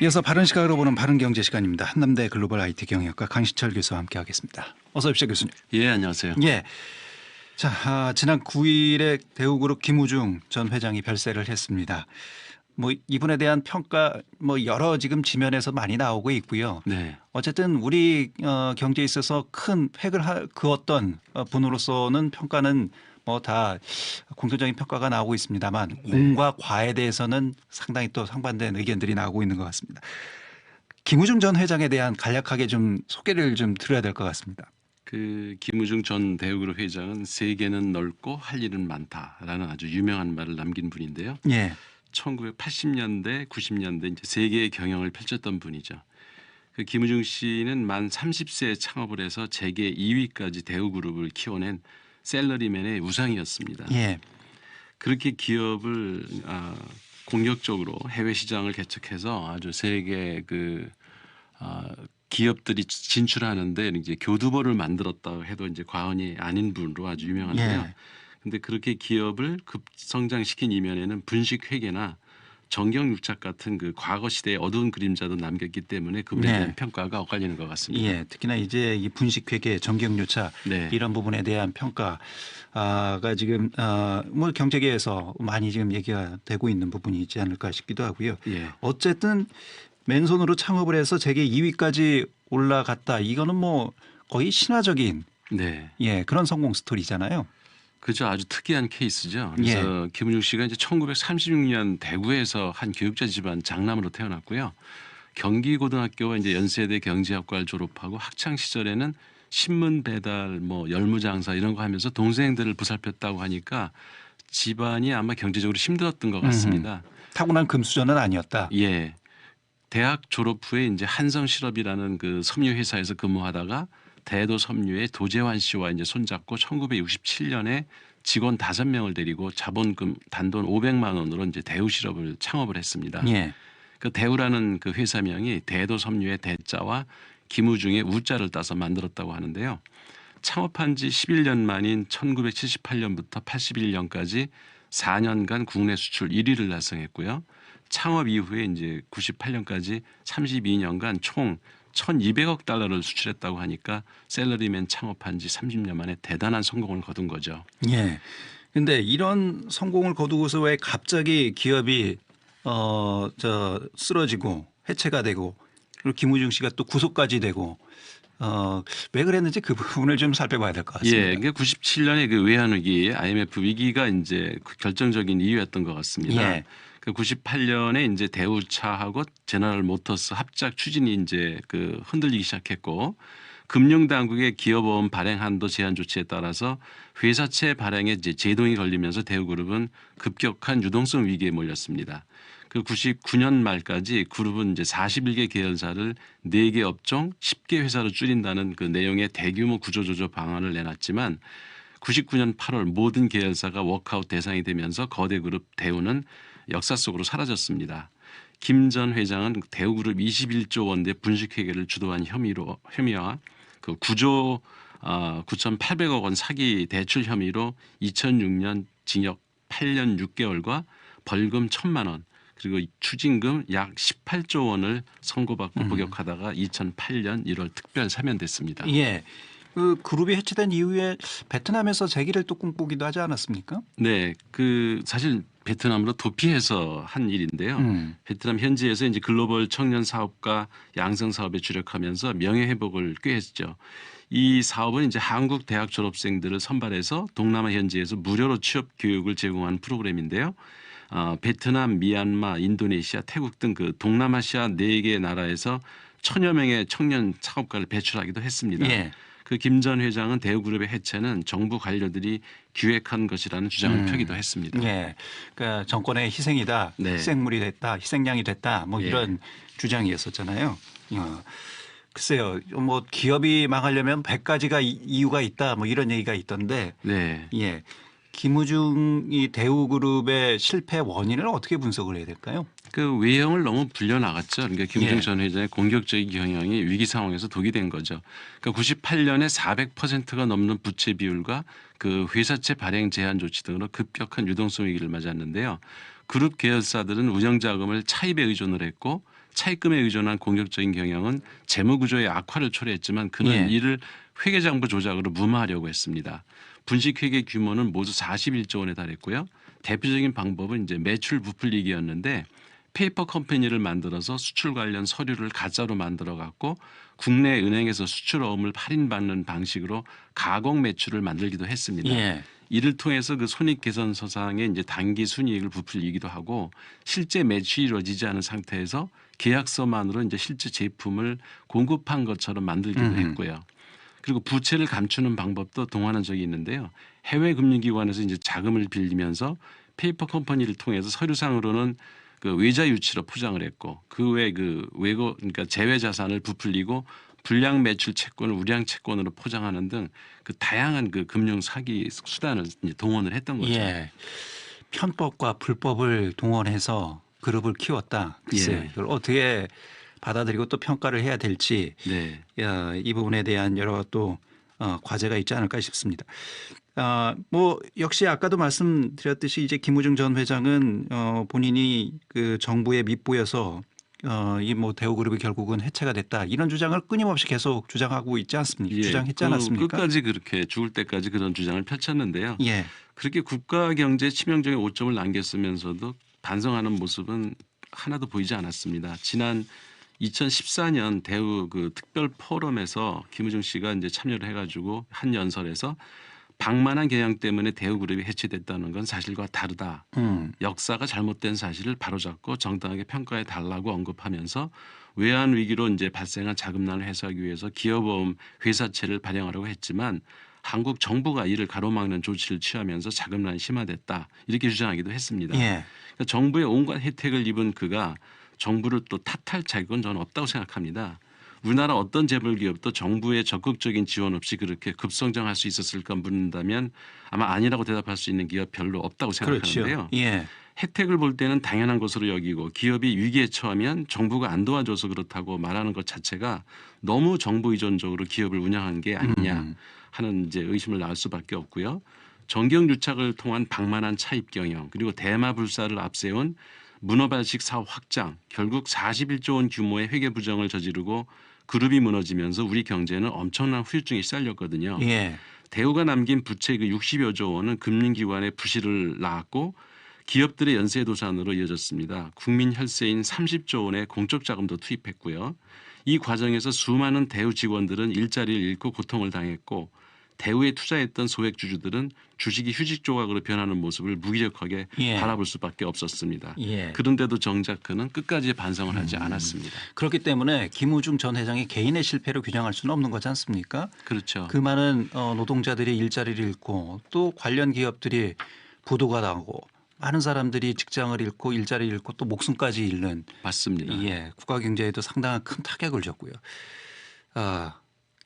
이어서 바른 시각으로 보는 바른 경제 시간입니다. 한남대 글로벌 IT 경영학과 강신철 교수와 함께하겠습니다. 어서 오십시오, 교수님. 예, 안녕하세요. 예. 자, 지난 9일에 대우그룹 김우중 전 회장이 별세를 했습니다. 뭐 이분에 대한 평가 여러 지금 지면에서 많이 나오고 있고요. 네. 어쨌든 우리 경제에 있어서 큰 획을 그었던 분으로서는 평가는 뭐 다 공통적인 평가가 나오고 있습니다만 공과 과에 대해서는 상당히 또 상반된 의견들이 나오고 있는 것 같습니다. 김우중 전 회장에 대한 간략하게 좀 소개를 좀 드려야 될 것 같습니다. 그 김우중 전 대우그룹 회장은 세계는 넓고 할 일은 많다라는 아주 유명한 말을 남긴 분인데요. 예. 1980년대, 90년대 이제 세계의 경영을 펼쳤던 분이죠. 그 김우중 씨는 만 30세에 창업을 해서 재계 2위까지 대우그룹을 키워낸 셀러리맨의 우상이었습니다. 예. 그렇게 기업을 공격적으로 해외 시장을 개척해서 아주 세계 기업들이 진출하는데 이제 교두보를 만들었다 해도 이제 과언이 아닌 분으로 아주 유명한데요. 예. 근데 그렇게 기업을 급성장시킨 이면에는 분식 회계나 정경유착 같은 그 과거 시대의 어두운 그림자도 남겼기 때문에 그분에 대한 평가가 엇갈리는 것 같습니다. 예, 특히나 이제 이 분식회계, 정경유착 네. 이런 부분에 대한 평가가 지금 뭐 경제계에서 많이 지금 얘기가 되고 있는 부분이 있지 않을까 싶기도 하고요. 예. 어쨌든 맨손으로 창업을 해서 세계 2위까지 올라갔다. 이거는 뭐 거의 신화적인 네. 예, 그런 성공 스토리잖아요. 그죠. 아주 특이한 케이스죠. 그래서 김우중 씨가 이제 1936년 대구에서 한 교육자 집안 장남으로 태어났고요. 경기고등학교와 이제 연세대 경제학과를 졸업하고 학창 시절에는 신문 배달, 뭐 열무장사 이런 거 하면서 동생들을 보살폈다고 하니까 집안이 아마 경제적으로 힘들었던 것 같습니다. 타고난 금수저는 아니었다. 예. 대학 졸업 후에 이제 한성실업이라는 그 섬유 회사에서 근무하다가 대도 섬유의 도재환 씨와 이제 손잡고 1967년에 직원 5명을 데리고 자본금 단돈 500만 원으로 이제 대우실업을 창업을 했습니다. 예. 그 대우라는 그 회사명이 대도 섬유의 대자와 김우중의 우자를 따서 만들었다고 하는데요. 창업한 지 11년 만인 1978년부터 81년까지 4년간 국내 수출 1위를 달성했고요. 창업 이후에 이제 98년까지 32년간 총 1,200억 달러를 수출했다고 하니까 셀러리맨 창업한 지 30년 만에 대단한 성공을 거둔 거죠. 예. 근데 이런 성공을 거두고서 왜 갑자기 기업이 쓰러지고 해체가 되고 그리고 김우중 씨가 또 구속까지 되고 왜 그랬는지 그 부분을 좀 살펴봐야 될 것 같습니다. 예, 그게 97년에 그 외환위기, IMF 위기가 이제 그 결정적인 이유였던 것 같습니다. 예. 그 98년에 이제 대우차하고 제너럴 모터스 합작 추진이 이제 그 흔들리기 시작했고 금융당국의 기업보험 발행 한도 제한 조치에 따라서 회사채 발행에 이제 제동이 걸리면서 대우그룹은 급격한 유동성 위기에 몰렸습니다. 그 99년 말까지 그룹은 이제 41개 계열사를 4개 업종 10개 회사로 줄인다는 그 내용의 대규모 구조조정 방안을 내놨지만 99년 8월 모든 계열사가 워크아웃 대상이 되면서 거대 그룹 대우는 역사 속으로 사라졌습니다. 김 전 회장은 대우그룹 21조 원대 분식회계를 주도한 혐의와 그 9조 9,800억 원 사기 대출 혐의로 2006년 징역 8년 6개월과 벌금 1,000만 원 그리고 추징금 약 18조 원을 선고받고 복역하다가 2008년 1월 특별 사면됐습니다. 예. 그 그룹이 해체된 이후에 베트남에서 재기를 또 꿈꾸기도 하지 않았습니까? 네, 그 사실 베트남으로 도피해서 한 일인데요. 베트남 현지에서 이제 글로벌 청년 사업가 양성 사업에 주력하면서 명예 회복을 꾀했죠. 이 사업은 이제 한국 대학 졸업생들을 선발해서 동남아 현지에서 무료로 취업 교육을 제공하는 프로그램인데요. 베트남, 미얀마, 인도네시아, 태국 등 그 동남아시아 4개 나라에서 1,000여 명의 청년 창업가를 배출하기도 했습니다. 예. 그 김 전 회장은 대우그룹의 해체는 정부 관료들이 기획한 것이라는 주장을 펴기도 했습니다. 예. 그러니까 정권의 희생이다. 네. 희생물이 됐다. 희생양이 됐다. 뭐 예. 이런 주장이었었잖아요. 글쎄요. 뭐 기업이 망하려면 100가지가 이유가 있다. 뭐 이런 얘기가 있던데. 네. 예. 김우중이 대우그룹의 실패 원인을 어떻게 분석을 해야 될까요? 그 외형을 너무 불려나갔죠. 그러니까 김우중 예. 전 회장의 공격적인 경영이 위기 상황에서 독이 된 거죠. 그러니까 98년에 400%가 넘는 부채 비율과 그 회사채 발행 제한 조치 등으로 급격한 유동성 위기를 맞았는데요. 그룹 계열사들은 운영 자금을 차입에 의존을 했고 차입금에 의존한 공격적인 경영은 재무 구조의 악화를 초래했지만 그는 예. 이를 회계장부 조작으로 무마하려고 했습니다. 분식회계 규모는 모두 41조 원에 달했고요. 대표적인 방법은 이제 매출 부풀리기였는데 페이퍼 컴퍼니를 만들어서 수출 관련 서류를 가짜로 만들어 갖고 국내 은행에서 수출 어음을 할인받는 방식으로 가공 매출을 만들기도 했습니다. 예. 이를 통해서 그 손익 개선 서상의 이제 단기 순이익을 부풀리기도 하고 실제 매출이 이루어지지 않은 상태에서 계약서만으로 이제 실제 제품을 공급한 것처럼 만들기도 했고요. 그리고 부채를 감추는 방법도 동원한 적이 있는데요. 해외 금융기관에서 이제 자금을 빌리면서 페이퍼 컴퍼니를 통해서 서류상으로는 그 외자 유치로 포장을 했고 그 외 그 외고 그러니까 제외 자산을 부풀리고 불량 매출 채권을 우량 채권으로 포장하는 등 그 다양한 그 금융 사기 수단을 이제 동원을 했던 거죠. 예. 편법과 불법을 동원해서 그룹을 키웠다. 글쎄 예. 이걸 어떻게 받아들이고 또 평가를 해야 될지 네. 이 부분에 대한 여러 또 과제가 있지 않을까 싶습니다. 뭐 역시 아까도 말씀드렸듯이 이제 김우중 전 회장은 본인이 그 정부의 밑보여서 이 뭐 대우그룹이 결국은 해체가 됐다 이런 주장을 끊임없이 계속 주장하고 있지 않습니까? 예. 주장했지 않았습니까? 끝까지 그렇게 죽을 때까지 그런 주장을 펼쳤는데요. 예. 그렇게 국가 경제에 치명적인 오점을 남겼으면서도 반성하는 모습은 하나도 보이지 않았습니다. 지난 2014년 대우 그 특별 포럼에서 김우중 씨가 이제 참여를 해가지고 한 연설에서 방만한 경영 때문에 대우그룹이 해체됐다는 건 사실과 다르다. 역사가 잘못된 사실을 바로잡고 정당하게 평가해 달라고 언급하면서 외환 위기로 이제 발생한 자금난을 해소하기 위해서 기업보험 회사채를 발행하려고 했지만 한국 정부가 이를 가로막는 조치를 취하면서 자금난이 심화됐다. 이렇게 주장하기도 했습니다. 예. 그러니까 정부의 온갖 혜택을 입은 그가 정부를 또 탓할 자격은 저는 없다고 생각합니다. 우리나라 어떤 재벌 기업도 정부의 적극적인 지원 없이 그렇게 급성장할 수 있었을까 묻는다면 아마 아니라고 대답할 수 있는 기업 별로 없다고 생각하는데요. 그렇죠. 예. 혜택을 볼 때는 당연한 것으로 여기고 기업이 위기에 처하면 정부가 안 도와줘서 그렇다고 말하는 것 자체가 너무 정부 의존적으로 기업을 운영한 게 아니냐 하는 이제 의심을 낳을 수밖에 없고요. 정경유착을 통한 방만한 차입 경영 그리고 대마불사를 앞세운 문어발식 사업 확장 결국 41조 원 규모의 회계 부정을 저지르고 그룹이 무너지면서 우리 경제는 엄청난 후유증이 시달렸거든요. 예. 대우가 남긴 부채 그 60여 조 원은 금융기관의 부실을 낳았고 기업들의 연쇄도산으로 이어졌습니다. 국민 혈세인 30조 원의 공적 자금도 투입했고요. 이 과정에서 수많은 대우 직원들은 일자리를 잃고 고통을 당했고 대우에 투자했던 소액 주주들은 주식이 휴직 조각으로 변하는 모습을 무기력하게 예. 바라볼 수밖에 없었습니다. 예. 그런데도 정작 그는 끝까지 반성을 하지 않았습니다. 그렇기 때문에 김우중 전 회장이 개인의 실패로 규정할 수는 없는 거지 않습니까? 그렇죠. 그 많은 노동자들이 일자리를 잃고 또 관련 기업들이 부도가 나고 많은 사람들이 직장을 잃고 일자리를 잃고 또 목숨까지 잃는 맞습니다. 예, 국가 경제에도 상당한 큰 타격을 줬고요.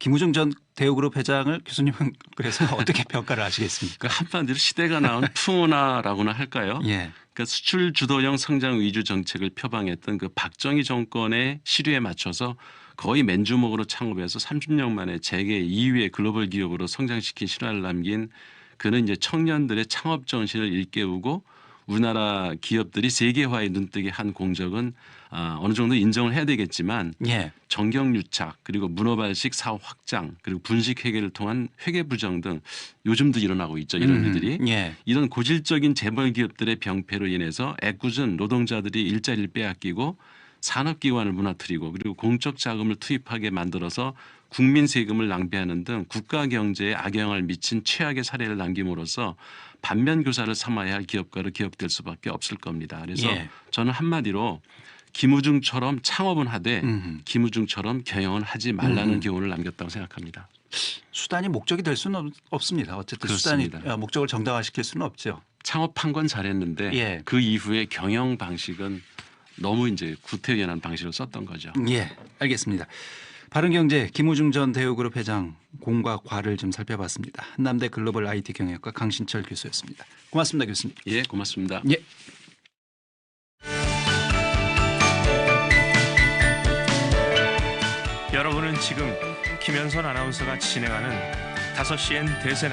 김우중 전 대우그룹 회장을 교수님은 그래서 어떻게 평가를 하시겠습니까? 그 한마디로 시대가 낳은 풍어나라고나 할까요? 예. 그러니까 수출 주도형 성장 위주 정책을 표방했던 그 박정희 정권의 시류에 맞춰서 거의 맨주먹으로 창업해서 30년 만에 세계 2위의 글로벌 기업으로 성장시킨 신화를 남긴 그는 이제 청년들의 창업 정신을 일깨우고 우리나라 기업들이 세계화에 눈뜨게 한 공적은 어느 정도 인정을 해야 되겠지만 예. 정경유착 그리고 문어발식 사업 확장 그리고 분식 회계를 통한 회계 부정 등 요즘도 일어나고 있죠. 이런 일들이. 예. 이런 고질적인 재벌 기업들의 병폐로 인해서 애꿎은 노동자들이 일자리를 빼앗기고 산업기관을 무너뜨리고 그리고 공적 자금을 투입하게 만들어서 국민 세금을 낭비하는 등 국가 경제에 악영향을 미친 최악의 사례를 남김으로써 반면 교사를 삼아야 할 기업가로 기억될 수밖에 없을 겁니다. 그래서 예. 저는 한마디로 김우중처럼 창업은 하되 김우중처럼 경영은 하지 말라는 교훈을 남겼다고 생각합니다. 수단이 목적이 될 수는 없습니다. 어쨌든 그렇습니다. 수단이 목적을 정당화시킬 수는 없죠. 창업한 건 잘했는데 예. 그 이후에 경영 방식은 너무 이제 구태연한 방식을 썼던 거죠. 예, 알겠습니다. 바른경제 김우중 전 대우그룹 회장 공과 과를 좀 살펴봤습니다. 한남대 글로벌 IT 경영학과 강신철 교수였습니다. 고맙습니다, 교수님. 예, 고맙습니다. 예. 여러분은 지금 김현선 아나운서가 진행하는 5시엔 대세